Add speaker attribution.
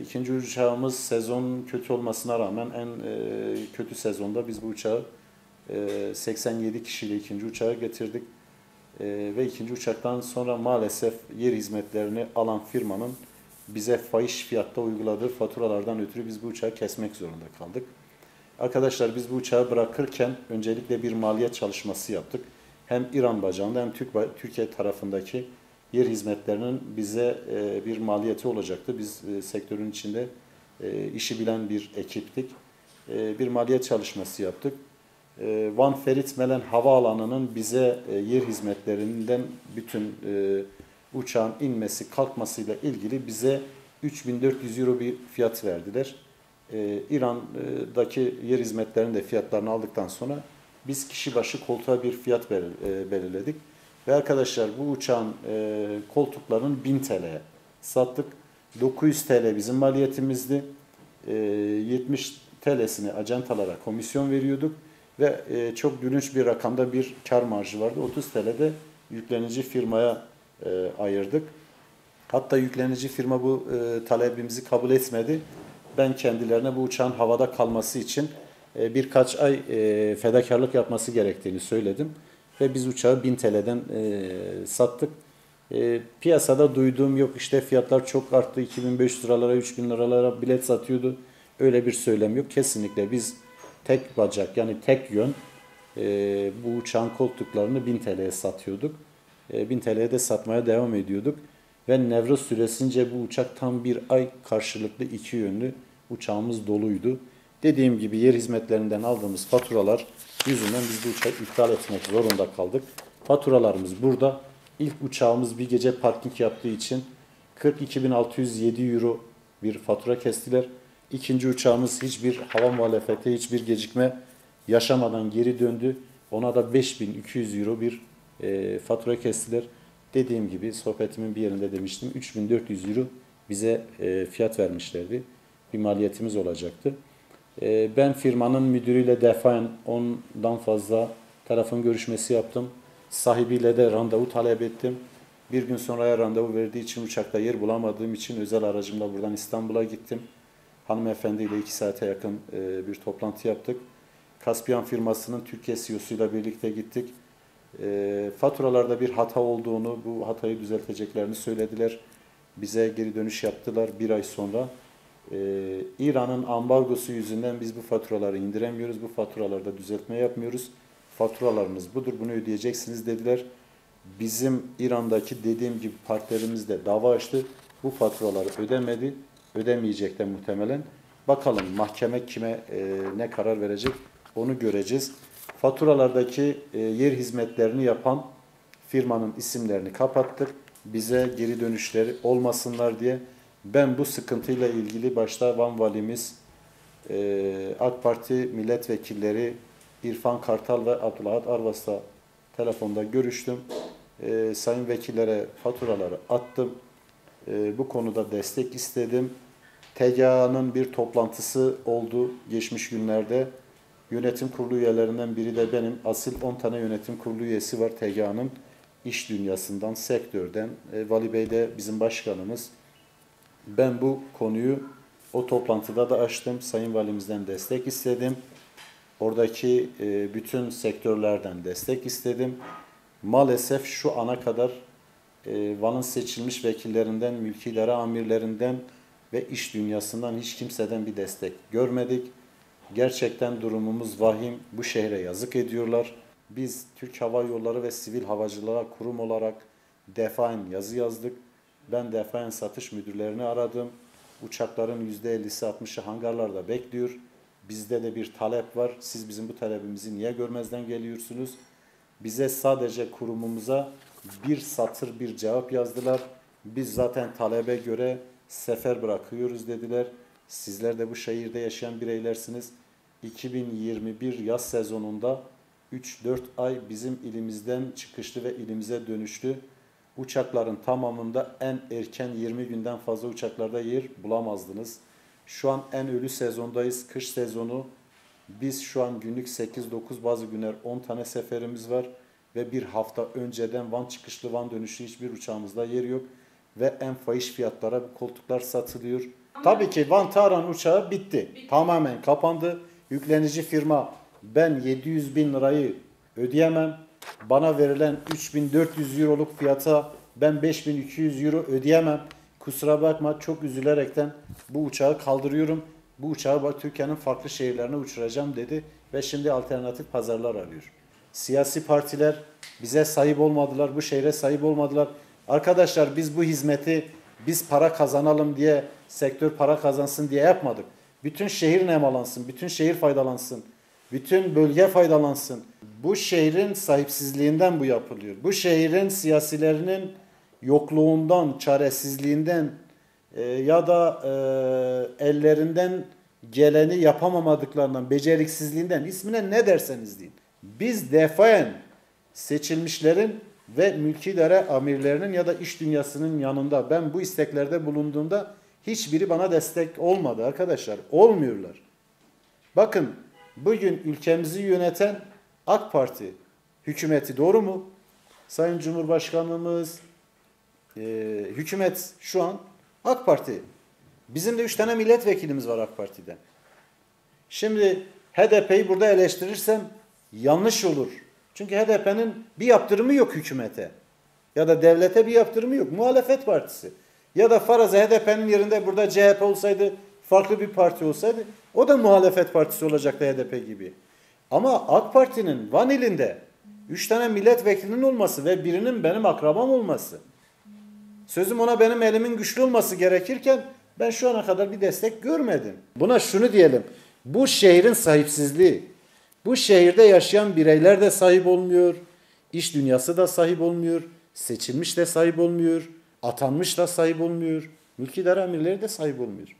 Speaker 1: İkinci uçağımız sezon kötü olmasına rağmen en kötü sezonda biz bu uçağı 87 kişiyle ikinci uçağı getirdik. Ve ikinci uçaktan sonra maalesef yer hizmetlerini alan firmanın bize fahiş fiyatta uyguladığı faturalardan ötürü biz bu uçağı kesmek zorunda kaldık. Arkadaşlar biz bu uçağı bırakırken öncelikle bir maliyet çalışması yaptık. Hem İran bacağında hem Türkiye tarafındaki yer hizmetlerinin bize bir maliyeti olacaktı. Biz sektörün içinde işi bilen bir ekiptik. Bir maliyet çalışması yaptık. Van Ferit Melen Havaalanı'nın bize yer hizmetlerinden bütün uçağın inmesi kalkmasıyla ilgili bize 3.400 euro bir fiyat verdiler. İran'daki yer hizmetlerinin de fiyatlarını aldıktan sonra biz kişi başı koltuğa bir fiyat belirledik. Ve arkadaşlar bu uçağın koltuklarının 1000 TL'ye sattık. 900 TL bizim maliyetimizdi. 70 TL'sini acentalara komisyon veriyorduk. Ve çok gülünç bir rakamda bir kar marjı vardı. 30 TL'de yüklenici firmaya ayırdık. Hatta yüklenici firma bu talebimizi kabul etmedi. Ben kendilerine bu uçağın havada kalması için birkaç ay fedakarlık yapması gerektiğini söyledim. Ve biz uçağı 1000 TL'den sattık. Piyasada duyduğum yok işte fiyatlar çok arttı, 2500 liralara 3000 liralara bilet satıyordu. Öyle bir söylem yok. Kesinlikle biz tek bacak yani tek yön bu uçağın koltuklarını 1000 TL'ye satıyorduk. 1000 TL'ye de satmaya devam ediyorduk. Ve Nevruz süresince bu uçak tam bir ay karşılıklı iki yönlü uçağımız doluydu. Dediğim gibi yer hizmetlerinden aldığımız faturalar yüzünden biz bu uçağı iptal etmek zorunda kaldık. Faturalarımız burada. İlk uçağımız bir gece parking yaptığı için 42.607 euro bir fatura kestiler. İkinci uçağımız hiçbir hava muhalefeti, hiçbir gecikme yaşamadan geri döndü. Ona da 5.200 euro bir fatura kestiler. Dediğim gibi sohbetimin bir yerinde demiştim. 3.400 euro bize fiyat vermişlerdi. Bir maliyetimiz olacaktı. Ben firmanın müdürüyle defaen 10'dan fazla telefon görüşmesi yaptım. Sahibiyle de randevu talep ettim. Bir gün sonraya randevu verdiği için uçakta yer bulamadığım için özel aracımla buradan İstanbul'a gittim. Hanımefendiyle 2 saate yakın bir toplantı yaptık. Kaspiyan firmasının Türkiye CEO'suyla birlikte gittik. Faturalarda bir hata olduğunu, bu hatayı düzelteceklerini söylediler. Bize geri dönüş yaptılar bir ay sonra. İran'ın ambargosu yüzünden biz bu faturaları indiremiyoruz. Bu faturalarda düzeltme yapmıyoruz. Faturalarınız budur, bunu ödeyeceksiniz dediler. Bizim İran'daki dediğim gibi partnerimiz de dava açtı. Bu faturaları ödemedi. Ödemeyecek de muhtemelen. Bakalım mahkeme kime ne karar verecek onu göreceğiz. Faturalardaki yer hizmetlerini yapan firmanın isimlerini kapattık. Bize geri dönüşleri olmasınlar diye. Ben bu sıkıntıyla ilgili başta Van Valimiz, AK Parti milletvekilleri İrfan Kartal ve Abdülahad Arvas'la telefonda görüştüm. Sayın vekillere faturaları attım. Bu konuda destek istedim. TGA'nın bir toplantısı oldu geçmiş günlerde. Yönetim kurulu üyelerinden biri de benim. Asil 10 tane yönetim kurulu üyesi var TGA'nın. İş dünyasından, sektörden. Vali Bey de bizim başkanımız. Ben bu konuyu o toplantıda da açtım. Sayın Valimizden destek istedim. Oradaki bütün sektörlerden destek istedim. Maalesef şu ana kadar Van'ın seçilmiş vekillerinden, mülki idare amirlerinden ve iş dünyasından hiç kimseden bir destek görmedik. Gerçekten durumumuz vahim. Bu şehre yazık ediyorlar. Biz Türk Hava Yolları ve Sivil Havacılığa Kurum olarak defaen yazı yazdık. Ben defaen satış müdürlerini aradım. Uçakların %50'si 60'ı hangarlarda bekliyor. Bizde de bir talep var. Siz bizim bu talebimizi niye görmezden geliyorsunuz? Bize sadece kurumumuza bir satır bir cevap yazdılar. Biz zaten talebe göre sefer bırakıyoruz dediler. Sizler de bu şehirde yaşayan bireylersiniz. 2021 yaz sezonunda 3-4 ay bizim ilimizden çıkışlı ve ilimize dönüştü. Uçakların tamamında en erken 20 günden fazla uçaklarda yer bulamazdınız. Şu an en ölü sezondayız. Kış sezonu. Biz şu an günlük 8-9 bazı günler 10 tane seferimiz var. Ve bir hafta önceden Van çıkışlı Van dönüşlü hiçbir uçağımızda yer yok. Ve en fahiş fiyatlara bu koltuklar satılıyor. Tabii ki Van Taran uçağı bitti. Tamamen kapandı. Yüklenici firma ben 700 bin lirayı ödeyemem. Bana verilen 3400 euroluk fiyata ben 5200 euro ödeyemem. Kusura bakma, çok üzülerekten bu uçağı kaldırıyorum. Bu uçağı Türkiye'nin farklı şehirlerine uçuracağım dedi ve şimdi alternatif pazarlar arıyor. Siyasi partiler bize sahip olmadılar, bu şehre sahip olmadılar. Arkadaşlar biz bu hizmeti biz para kazanalım diye, sektör para kazansın diye yapmadık. Bütün şehir nemalansın, bütün şehir faydalansın, bütün bölge faydalansın. Bu şehrin sahipsizliğinden bu yapılıyor. Bu şehrin siyasilerinin yokluğundan, çaresizliğinden ya da ellerinden geleni yapamamadıklarından, beceriksizliğinden, ismine ne derseniz deyin. Biz defaen seçilmişlerin ve mülkidare amirlerinin ya da iş dünyasının yanında ben bu isteklerde bulunduğumda hiçbiri bana destek olmadı arkadaşlar. Olmuyorlar. Bakın bugün ülkemizi yöneten AK Parti hükümeti, doğru mu? Sayın Cumhurbaşkanımız, hükümet şu an AK Parti. Bizim de 3 tane milletvekilimiz var AK Parti'den. Şimdi HDP'yi burada eleştirirsem yanlış olur. Çünkü HDP'nin bir yaptırımı yok hükümete. Ya da devlete bir yaptırımı yok. Muhalefet partisi. Ya da faraza HDP'nin yerinde burada CHP olsaydı, farklı bir parti olsaydı, o da muhalefet partisi olacaktı HDP gibi. Ama AK Parti'nin Van ilinde 3 tane milletvekilinin olması ve birinin benim akrabam olması, sözüm ona benim elimin güçlü olması gerekirken ben şu ana kadar bir destek görmedim. Buna şunu diyelim, bu şehrin sahipsizliği, bu şehirde yaşayan bireyler de sahip olmuyor, iş dünyası da sahip olmuyor, seçilmiş de sahip olmuyor, atanmış da sahip olmuyor, mülkidare amirleri de sahip olmuyor.